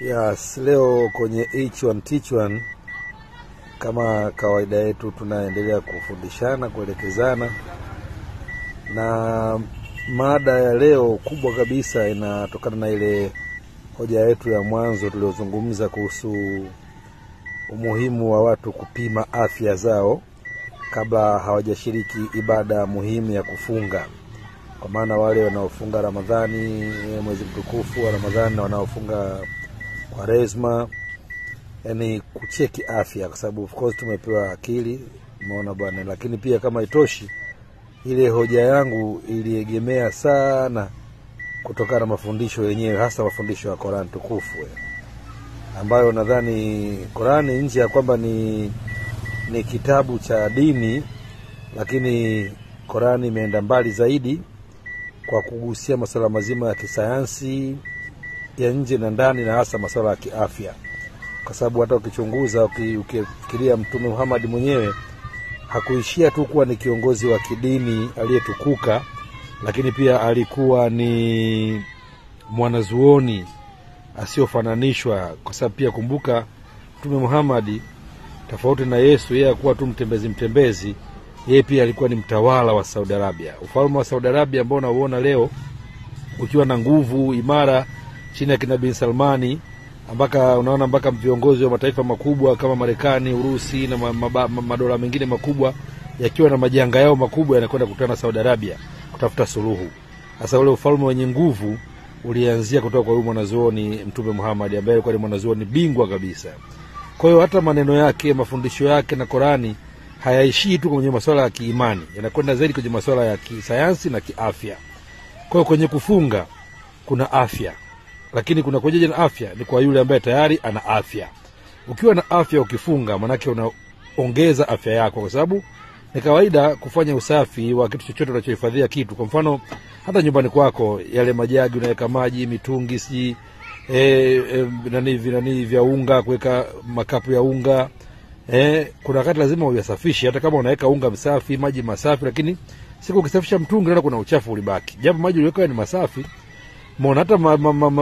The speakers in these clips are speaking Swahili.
Yes, leo kwenye H1 Teach1 kama kawaida yetu tunaendelea kufundishana, kuelekezana, na mada ya leo kubwa kabisa inatokana na ile hoja yetu ya mwanzo tuliozungumza kuhusu umuhimu wa watu kupima afya zao kabla hawajashiriki ibada muhimu ya kufunga. Kwa maana wale wanaofunga Ramadhani, mwezi mtukufu wa Ramadhani, na wanaofunga Kwaresma, yani kucheki afya, kwa sababu of course tumepewa akili, umeona bwana. Lakini pia kama itoshi, ile hoja yangu iliegemea sana kutokana na mafundisho yenyewe, hasa mafundisho ya Qur'an tukufu, ambayo nadhani Qur'an nje ya kwamba ni kitabu cha dini, lakini Qur'an imeenda mbali zaidi kwa kugusia masuala mazima ya kisayansi ya nje na ndani, na hasa masuala ya kiafya. Kwa sababu hata ukichunguza, ukifikiria Mtume Muhammad mwenyewe hakuishia tu kuwa ni kiongozi wa kidini aliyetukuka, lakini pia alikuwa ni mwanazuoni asiofananishwa. Kwa sababu pia kumbuka, Mtume Muhammad tofauti na Yesu, yeye hakuwa tu mtembezi, yeye pia alikuwa ni mtawala wa Saudi Arabia. Ufalme wa Saudi Arabia ambao unaoona leo ukiwa na nguvu imara chini ya kina bin Salmani, mpaka unaona mpaka viongozi wa mataifa makubwa kama Marekani, Urusi na madola mengine makubwa yakiwa na majanga yao makubwa yanakwenda kukutana na Saudi Arabia kutafuta suluhu. Sasa ule ufalme wenye nguvu ulianzia kutoka kwa huyu mwanazuoni Mtume Muhammad, ambaye alikuwa ni mwanazuoni bingwa kabisa. Kwa hiyo hata maneno yake, mafundisho yake na Qur'ani hayaishii tu kwenye masuala ya kiimani, yanakwenda zaidi kwenye masuala ya kisayansi na kiafya. Kwa hiyo kwenye kufunga kuna afya, lakini kuna kujeje na afya ni kwa yule ambaye tayari ana afya. Ukiwa na afya ukifunga, maana yake unaongeza afya yako, kwa sababu ni kawaida kufanya usafi wa kitu chochote unachohifadhia kitu. Kwa mfano hata nyumbani kwako, yale majagi unaweka maji, mitungi, si nani vya unga, kuweka makapu ya unga, kuna wakati lazima uyasafishe. Hata kama unaweka unga msafi, maji masafi, lakini siku ukisafisha mtungi na kuna uchafu ulibaki, japo maji uliweka ni masafi. Mbona hata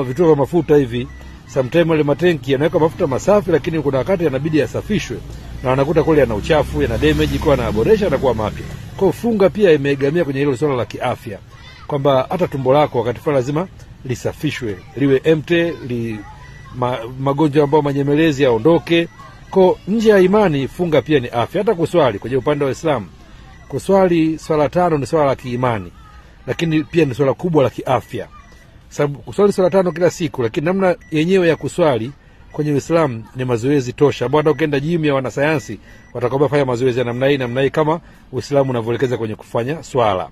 vituo vya mafuta hivi sometimes wale matenki yanaweka mafuta masafi, lakini kuna wakati yanabidi yasafishwe na wanakuta kule yana uchafu, yana damage, kwa anaboresha na kuwa mapya. Kwa hiyo funga pia imeegamia kwenye hilo swala la kiafya, kwamba hata tumbo lako wakati fulani lazima lisafishwe, liwe empty, magonjwa ambayo manyemelezi yaondoke. Kwa nje ya imani, funga pia ni afya. Hata kuswali kwenye upande wa Uislamu, kuswali swala 5 ni swala la kiimani, lakini pia ni swala kubwa la kiafya. Sababu kuswali swala 5 kila siku, lakini namna yenyewe ya kuswali kwenye Uislamu ni mazoezi tosha. Ambao hata ukienda gym ya wanasayansi watakwambia fanya mazoezi ya namna hii kama Uislamu unavyoelekeza kwenye kufanya swala.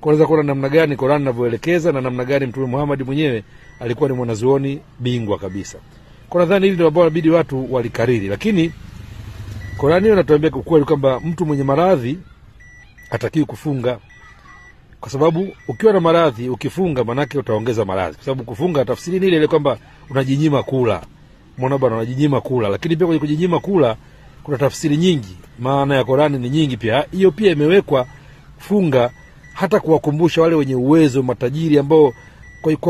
Unaweza kuona namna gani Qur'an inavyoelekeza na namna gani Mtume Muhammad mwenyewe alikuwa ni mwanazuoni bingwa kabisa. Kwa nadhani hili ndio ambalo inabidi watu walikariri. Lakini Qur'an inatuambia ukweli kwamba mtu mwenye maradhi hatakiwi kufunga, kwa sababu ukiwa na maradhi ukifunga manake utaongeza maradhi. Kwa sababu kufunga tafsiri ni ile kwamba unajinyima kula. Muona bwana, unajinyima kula. Lakini pia kwenye kujinyima kula kuna tafsiri nyingi. Maana ya Qur'an ni nyingi pia. Hiyo pia imewekwa funga hata kuwakumbusha wale wenye uwezo, matajiri ambao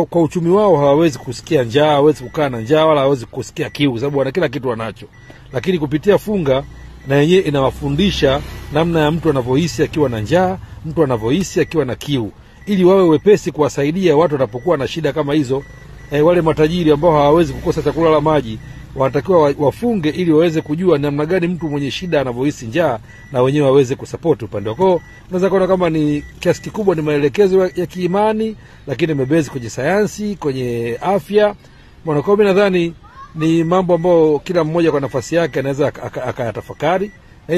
kwa uchumi wao hawawezi kusikia njaa, hawawezi kukaa na njaa, wala hawawezi kusikia kiu, kwa sababu wana kila kitu wanacho. Lakini kupitia funga na yenyewe inawafundisha namna ya mtu anavyohisi akiwa na njaa, mtu anavyohisi akiwa na kiu, ili wawe wepesi kuwasaidia watu wanapokuwa na shida kama hizo. Wale matajiri ambao hawawezi kukosa chakula la maji, wanatakiwa wafunge ili waweze kujua namna gani mtu mwenye shida anavyohisi njaa, na wenyewe waweze kusupport upande wao. Unaweza kuona kama ni kiasi kikubwa ni maelekezo ya kiimani, lakini imebezi kwenye sayansi, kwenye afya. Kwa mimi nadhani ni mambo ambayo kila mmoja kwa nafasi yake anaweza akayatafakari.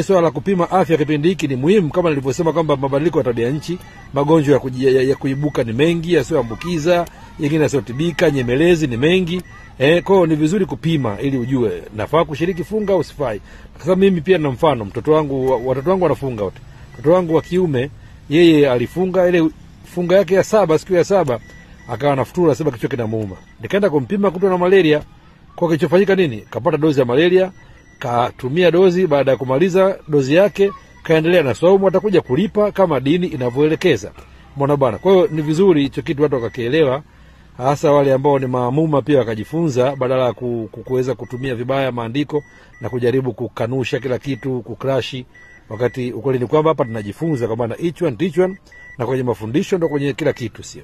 Swala la kupima afya kipindi hiki ni muhimu, kama nilivyosema kwamba mabadiliko ya tabia nchi, magonjwa ya kuibuka ni mengi, yasiyoambukiza, yengine yasiyotibika, nyemelezi ni mengi. Kwa ni vizuri kupima ili ujue nafaa kushiriki funga au usifai. Kwa sababu mimi pia na mfano, watoto wangu wanafunga wote. Mtoto wangu wa kiume yeye alifunga ile funga yake ya 7, siku ya 7 akawa anafutura, sema kichwa kinamuuma. Nikaenda kumpima kutwa na malaria. Kwa kilichofanyika nini? Kapata dozi ya malaria, katumia dozi, baada ya kumaliza dozi yake kaendelea na saumu, atakuja kulipa kama dini inavyoelekeza. Mbona bwana? Kwa hiyo ni vizuri hicho kitu watu wakakielewa, hasa wale ambao ni maamuma pia wakajifunza, badala ya kuweza kutumia vibaya maandiko na kujaribu kukanusha kila kitu, kukrashi, wakati ukweli ni kwamba hapa tunajifunza kwa maana each one teach one, na kwenye mafundisho ndo kwenye kila kitu, sio?